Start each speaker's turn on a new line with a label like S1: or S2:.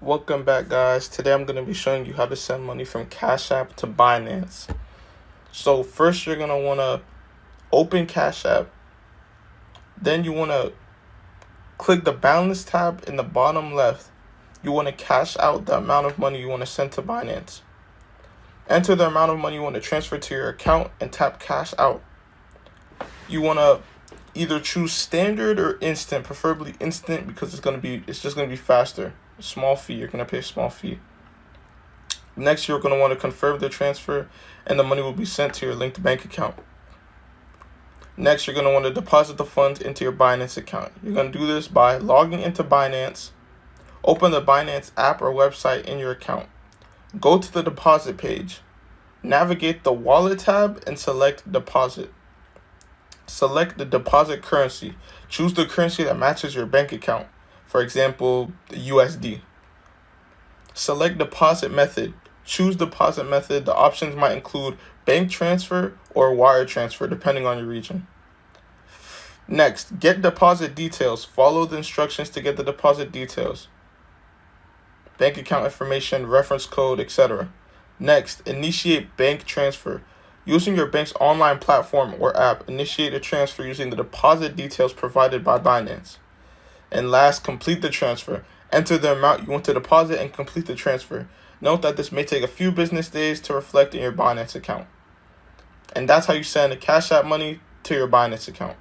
S1: Welcome back, guys. Today I'm going to be showing you how to send money from Cash App to Binance. So first you're going to want to open Cash App. Then you want to click the balance tab in the bottom left. You want to cash out the amount of money you want to send to Binance. Enter the amount of money you want to transfer to your account and tap cash out. You want to either choose standard or instant, preferably instant because it's just going to be faster. Small fee, you're going to pay a small fee. Next, you're going to want to confirm the transfer and the money will be sent to your linked bank account. Next, you're going to want to deposit the funds into your Binance account. You're going to do this by logging into Binance. Open the Binance app or website in your account. Go to the deposit page. Navigate the wallet tab and select deposit. Select the deposit currency. Choose the currency that matches your bank account. For example, the USD. Select deposit method. Choose deposit method. The options might include bank transfer or wire transfer, depending on your region. Next, get deposit details. Follow the instructions to get the deposit details. Bank account information, reference code, etc. Next, initiate bank transfer. Using your bank's online platform or app, initiate a transfer using the deposit details provided by Binance. And last, complete the transfer. Enter the amount you want to deposit and complete the transfer. Note that this may take a few business days to reflect in your Binance account. And that's how you send a Cash App money to your Binance account.